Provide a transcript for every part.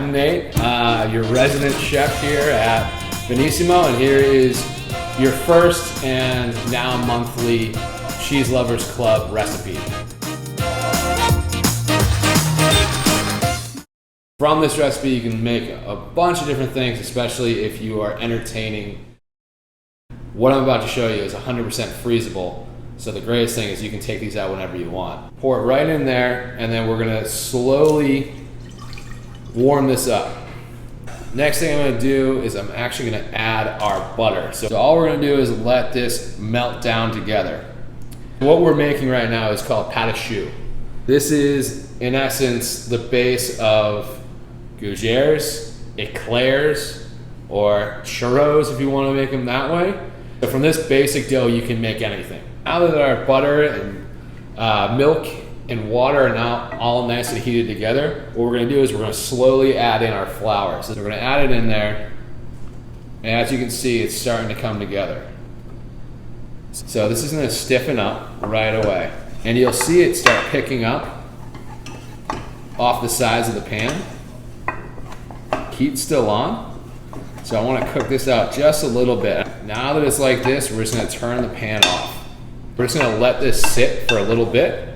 I'm Nate, your resident chef here at Benissimo, and here is your first and now monthly Cheese Lovers Club recipe. From this recipe, you can make a bunch of different things, especially if you are entertaining. What I'm about to show you is 100% freezable. So the greatest thing is you can take these out whenever you want. Pour it right in there, and then we're gonna slowly warm this up. Next thing I'm gonna do is I'm actually gonna add our butter. So all we're gonna do is let this melt down together. What we're making right now is called pate choux. This is, in essence, the base of gougerers, eclairs, or churros if you wanna make them that way. So from this basic dough, you can make anything. Now that our butter and milk and water are now all nicely heated together, what we're gonna do is we're gonna slowly add in our flour. So we're gonna add it in there, and as you can see, it's starting to come together. So this is gonna stiffen up right away. And you'll see it start picking up off the sides of the pan. Heat's still on. So I wanna cook this out just a little bit. Now that it's like this, we're just gonna turn the pan off. We're just gonna let this sit for a little bit,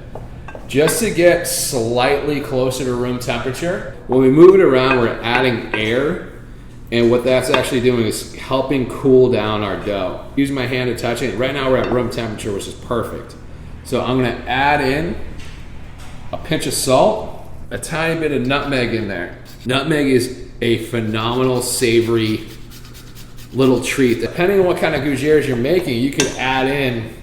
just to get slightly closer to room temperature. When we move it around, we're adding air, and what that's actually doing is helping cool down our dough. Use my hand to touch it. Right now we're at room temperature, which is perfect. So I'm gonna add in a pinch of salt, a tiny bit of nutmeg in there. Nutmeg is a phenomenal savory little treat. Depending on what kind of gougerers you're making, you could add in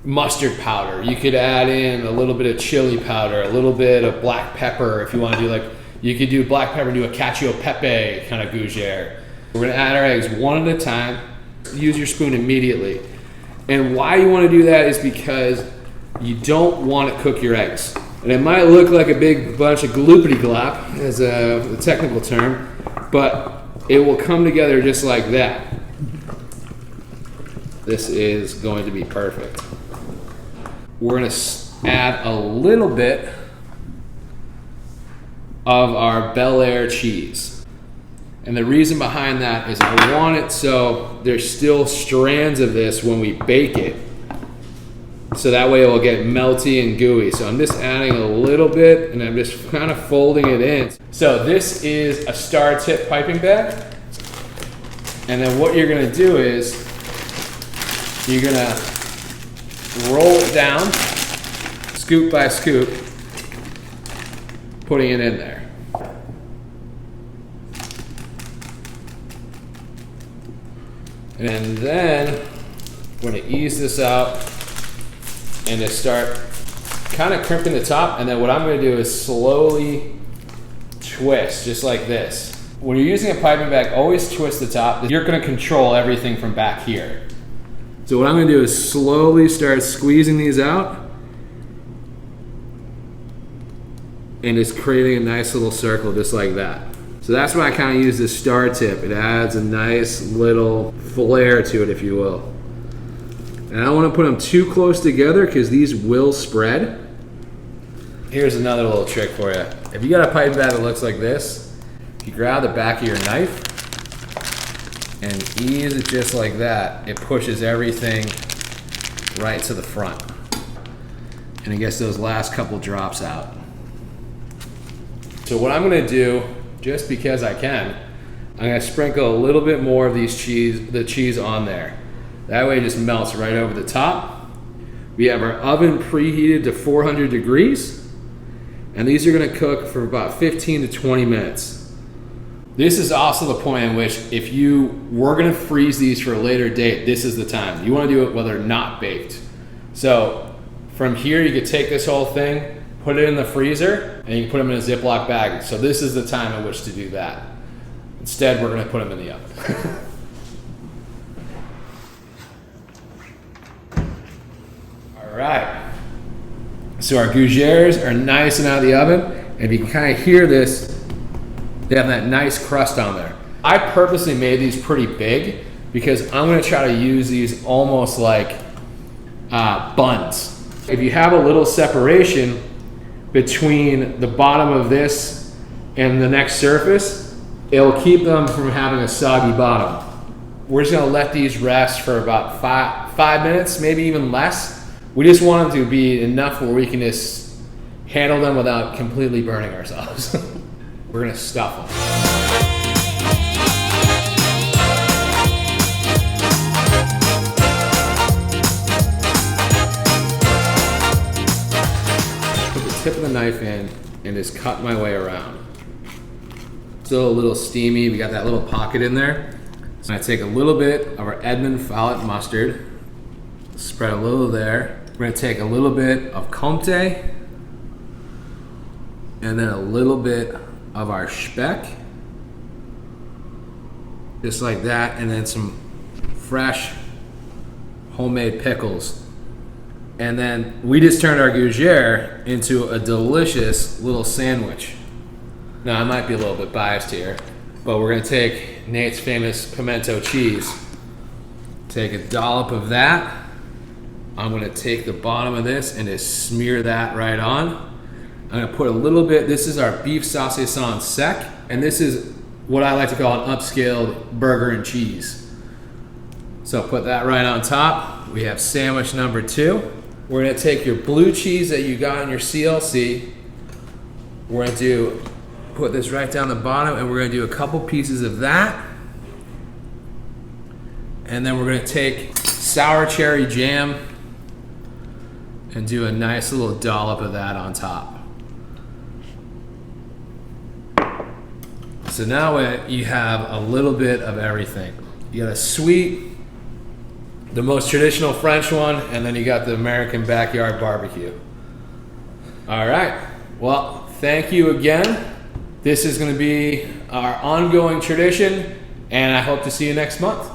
mustard powder. You could add in a little bit of chili powder, a little bit of black pepper. If you want to do you could do black pepper and do a cacio e pepe kind of gougere. We're gonna add our eggs one at a time. Use your spoon immediately. And why you want to do that is because you don't want to cook your eggs. And it might look like a big bunch of gloopity-glop, as a technical term, but it will come together just like that. This is going to be perfect. We're going to add a little bit of our Belaire cheese. And the reason behind that is I want it so there's still strands of this when we bake it. So that way it will get melty and gooey. So I'm just adding a little bit and I'm just kind of folding it in. So this is a star tip piping bag. And then what you're gonna do is you're gonna roll it down, scoop by scoop, putting it in there. And then we're gonna ease this out and just start kind of crimping the top, and then what I'm gonna do is slowly twist, just like this. When you're using a piping bag, always twist the top. You're gonna control everything from back here. So what I'm gonna do is slowly start squeezing these out and just creating a nice little circle just like that. So that's why I kind of use this star tip. It adds a nice little flair to it, if you will. And I don't want to put them too close together because these will spread. Here's another little trick for you. If you got a piping bag that looks like this, you grab the back of your knife and ease it just like that. It pushes everything right to the front. And it gets those last couple drops out. So what I'm gonna do, just because I can, I'm gonna sprinkle a little bit more of the cheese on there. That way it just melts right over the top. We have our oven preheated to 400 degrees, and these are gonna cook for about 15 to 20 minutes. This is also the point in which if you were gonna freeze these for a later date, this is the time. You wanna do it while they're not baked. So from here, you could take this whole thing, put it in the freezer, and you can put them in a Ziploc bag. So this is the time in which to do that. Instead, we're gonna put them in the oven. All right. So our gougerers are nice and out of the oven. And if you can kind of hear this, they have that nice crust on there. I purposely made these pretty big because I'm gonna try to use these almost like buns. If you have a little separation between the bottom of this and the next surface, it'll keep them from having a soggy bottom. We're just gonna let these rest for about five minutes, maybe even less. We just want them to be enough where we can just handle them without completely burning ourselves. We're gonna stuff them. Put the tip of the knife in and just cut my way around. Still a little steamy, we got that little pocket in there. So I'm gonna take a little bit of our Edmond Follett mustard, spread a little there. We're gonna take a little bit of Comte, and then a little bit of our speck, just like that, and then some fresh homemade pickles. And then we just turned our gougere into a delicious little sandwich. Now I might be a little bit biased here, but we're gonna take Nate's famous pimento cheese, take a dollop of that. I'm gonna take the bottom of this and just smear that right on. I'm gonna put a little bit, this is our beef saucisson sec, and this is what I like to call an upscaled burger and cheese. So put that right on top. We have sandwich number 2. We're gonna take your blue cheese that you got in your CLC. We're gonna put this right down the bottom, and we're gonna do a couple pieces of that. And then we're gonna take sour cherry jam and do a nice little dollop of that on top. So now you have a little bit of everything. You got a sweet, the most traditional French one, and then you got the American backyard barbecue. All right, well, thank you again. This is gonna be our ongoing tradition, and I hope to see you next month.